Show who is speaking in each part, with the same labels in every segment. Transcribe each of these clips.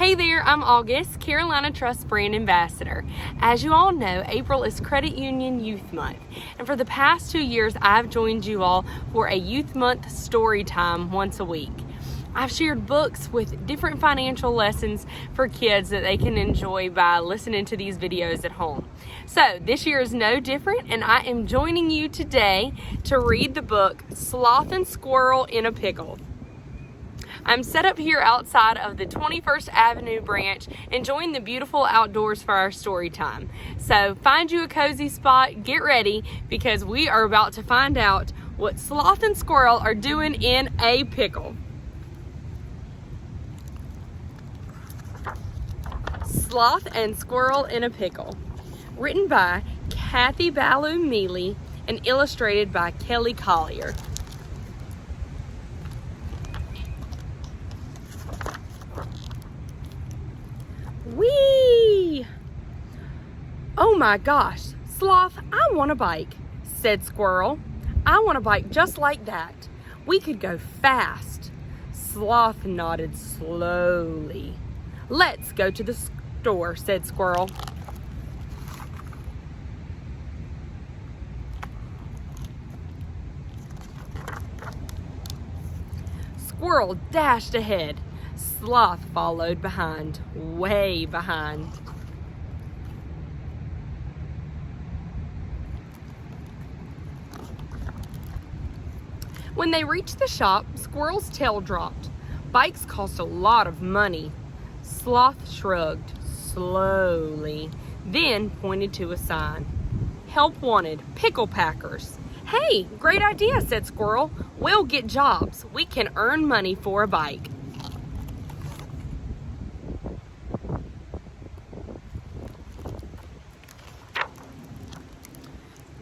Speaker 1: Hey there, I'm August, Carolina Trust Brand Ambassador. As you all know, April is Credit Union Youth Month, and for the past 2 years, I've joined you all for a Youth Month story time once a week. I've shared books with different financial lessons for kids that they can enjoy by listening to these videos at home. So this year is no different, and I am joining you today to read the book Sloth and Squirrel in a Pickle. I'm set up here outside of the 21st Avenue branch, enjoying the beautiful outdoors for our story time. So find you a cozy spot, get ready, because we are about to find out what Sloth and Squirrel are doing in a pickle. Sloth and Squirrel in a Pickle. Written by Cathy, Ballou, Mealey, and illustrated by Collier. Whee! Oh my gosh, Sloth, I want a bike, said Squirrel. I want a bike just like that. We could go fast. Sloth nodded slowly. Let's go to the store, said Squirrel. Squirrel dashed ahead. Sloth followed behind, way behind. When they reached the shop, Squirrel's tail dropped. Bikes cost a lot of money. Sloth shrugged slowly, then pointed to a sign. Help wanted, pickle packers. Hey, great idea, said Squirrel. We'll get jobs. We can earn money for a bike.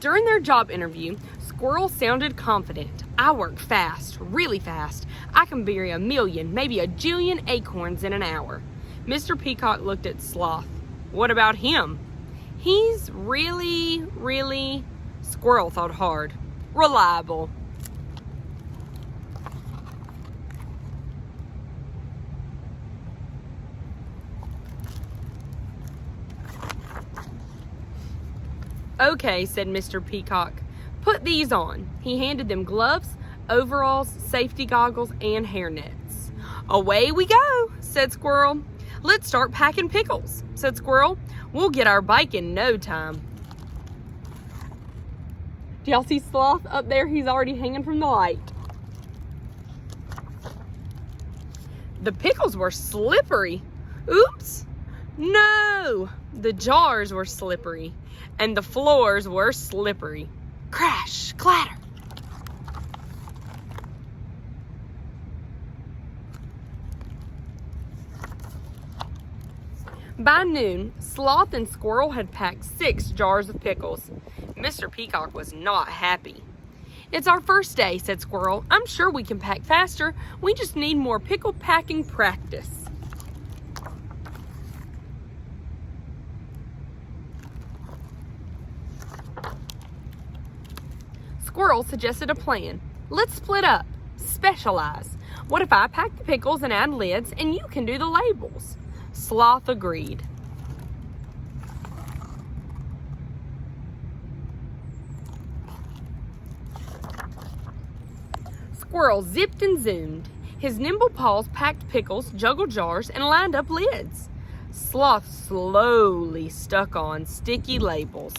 Speaker 1: During their job interview, Squirrel sounded confident. I work fast, really fast. I can bury 1 million, maybe 1 jillion acorns in an hour. Mr. Peacock looked at Sloth. What about him? He's really, Squirrel thought hard, reliable. Okay, said Mr. Peacock. Put these on. He handed them gloves, overalls, safety goggles, and hairnets. Away we go, said Squirrel. Let's start packing pickles, said Squirrel. We'll get our bike in no time. Do y'all see Sloth up there? He's already hanging from the light. The pickles were slippery. Oops. No, the jars were slippery, and the floors were slippery. Crash, clatter. By noon, Sloth and Squirrel had packed 6 jars of pickles. Mr. Peacock was not happy. It's our first day, said Squirrel. I'm sure we can pack faster. We just need more pickle packing practice. Squirrel suggested a plan. Let's split up, specialize. What if I pack the pickles and add lids and you can do the labels? Sloth agreed. Squirrel zipped and zoomed. His nimble paws packed pickles, juggled jars, and lined up lids. Sloth slowly stuck on sticky labels.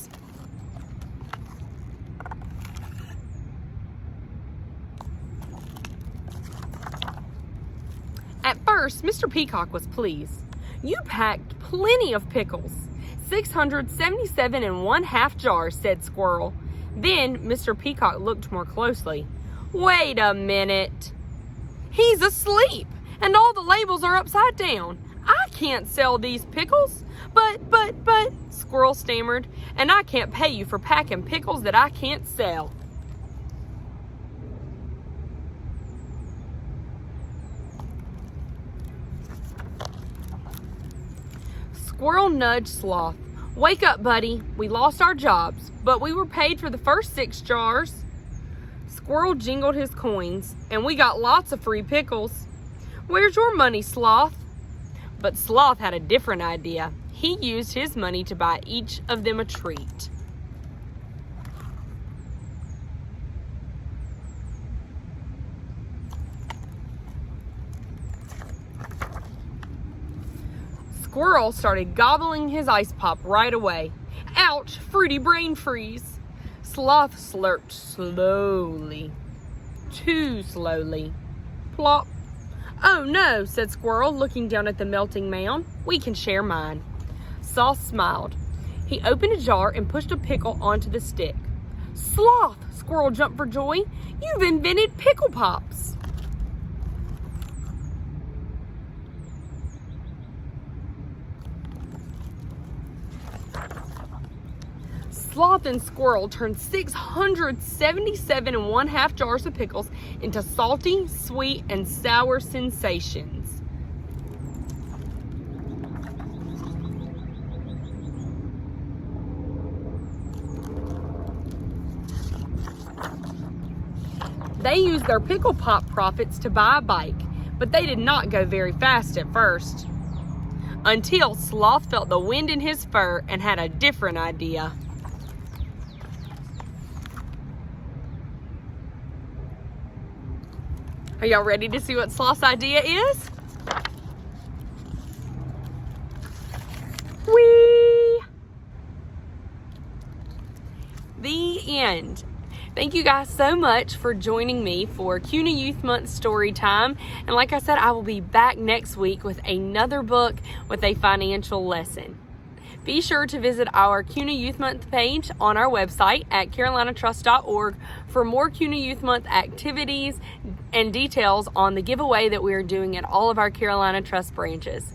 Speaker 1: At first, Mr. Peacock was pleased. You packed plenty of pickles. 677 1/2 jars, said Squirrel. Then Mr. Peacock looked more closely. Wait a minute. He's asleep, and all the labels are upside down. I can't sell these pickles. But, Squirrel stammered, and I can't pay you for packing pickles that I can't sell. Squirrel nudged Sloth. Wake up, buddy. We lost our jobs, but we were paid for the first 6 jars. Squirrel jingled his coins, and we got lots of free pickles. Where's your money, Sloth? But Sloth had a different idea. He used his money to buy each of them a treat. Squirrel started gobbling his ice pop right away. Ouch, fruity brain freeze. Sloth slurped slowly. Too slowly. Plop. Oh no, said Squirrel, looking down at the melting mound. We can share mine. Sloth smiled. He opened a jar and pushed a pickle onto the stick. Sloth, Squirrel jumped for joy. You've invented pickle pops. Sloth and Squirrel turned 677 1/2 jars of pickles into salty, sweet, and sour sensations. They used their pickle pop profits to buy a bike, but they did not go very fast at first. Until Sloth felt the wind in his fur and had a different idea. Are y'all ready to see what Sloth's idea is? Whee! The end. Thank you guys so much for joining me for CUNA Youth Month Storytime. And like I said, I will be back next week with another book with a financial lesson. Be sure to visit our CUNA Youth Month page on our website at carolinatrust.org for more CUNA Youth Month activities and details on the giveaway that we are doing at all of our Carolina Trust branches.